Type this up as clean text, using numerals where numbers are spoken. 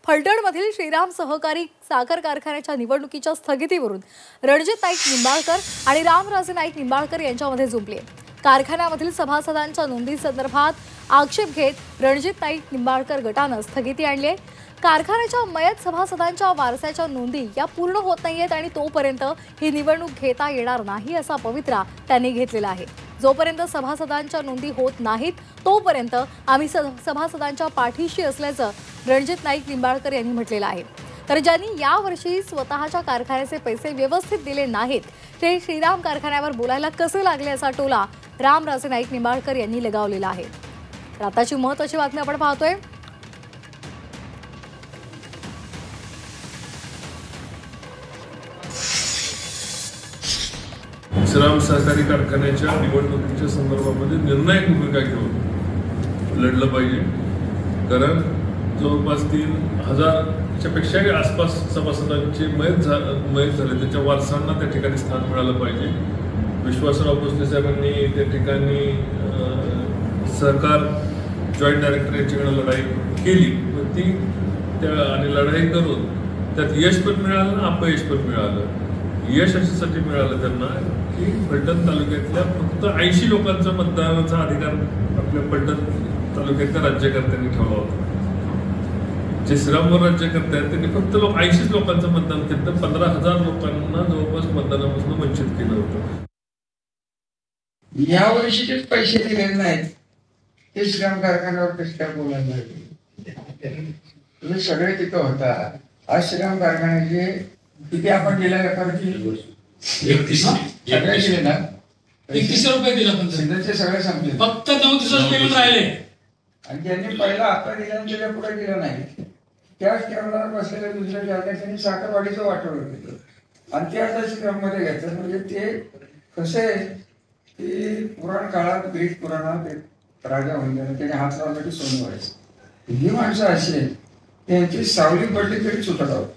फलटणमधील श्रीराम सहकारी साखर कारखान्याच्या निवडणुकीच्या स्थगितीवरून रणजित नाईक निंबाळकर आणि रामराजे नाईक निंबाळकर यांच्यामध्ये जुंपली। कारखान्यामधील सभासदांच्या नोंदीसंदर्भात आक्षेप घेत रणजित नाईक निंबाळकर गटाने स्थगिती आणली आहे। कारखान्याच्या मयत सभासदांच्या वारसाच्या नोंदी या पूर्ण होत नाहीयेत आणि तोपर्यंत ही निवडणूक घेता येणार नाही असा पवित्रा त्यांनी घेतलेला आहे। जोपर्यंत सभासदांच्या नोंदी होत नाहीत तोपर्यंत आम्ही सभासदांच्या पाठीशी असल्याचं रणजित नाईक निंबाळकर यांनी म्हटलेलं आहे। तर ज्यांनी यावर्षी स्वतःच्या कारखान्याचे पैसे व्यवस्थित दिले नाहीत ते श्रीराम कारखान्यावर बोलायला कसे लागले असा टोला रामराजे नाईक निंबाळकर यांनी लगावलेला आहे। तर आताची महत्त्वाची बातमी आपण पाहतोय। श्रीराम सहकारी कारखान्याच्या निवडणुकीच्या संदर्भामध्ये निर्णायक भूमिका घेऊन लढलं पाहिजे, कारण जवळपास 3000च्या पेक्षाही आसपास सभासदांचे मयत झाले, त्याच्या वारसांना त्या ठिकाणी स्थान मिळालं पाहिजे। विश्वासराव भोसले साहेबांनी त्या ठिकाणी सहकार जॉईंट डायरेक्टर यांच्याकडे लढाई केली, ती आणि लढाई करून त्यात यश पण मिळालं, अपयश पण मिळालं। यश अशासाठी मिळालं त्यांना की फलटण तालुक्यातल्या फक्त 80 लोकांचा मतदानाचा अधिकार आपल्या फलटण तालुक्यातल्या राज्यकर्त्यांनी ठेवला होता। जे श्रीरामवर राज्यकर्ते आहेत त्यांनी फक्त 80 लोकांचं मतदान केलं, तर 15,000 लोकांना जवळपास मतदानापासून वंचित केलं होतं। यावर्षीचे पैसे दिलेले नाहीत ते श्रीराम कारखान्यावर कसं काय बोलायला लागले? तुम्ही सगळे तिथं होता। आज श्रीराम कारखान्याचे किती आपण दिला व्यापाराची 31 दिले ना, 31 रुपये दिला, पण सिंधूचे सगळे संपले, फक्त 9 दिवसाचे पेमेंट राहिले। आणि ज्यांनी पहिला आता दिला त्याच्या पुढे दिलं नाही त्याच टेबलावर बसलेल्या दुसऱ्या जागा त्यांनी साखरवाडीचं वाटवलं केलं आणि ते आता श्रीराममध्ये घेतात। म्हणजे ते कसं आहे की पुराण काळात ग्रीक पुराणात एक राजा होऊन गेला, त्याने हात लावला की सोनं व्हायचं। ही माणसं अशी आहेत त्यांची सावली पडली तरी सुटत आहोत।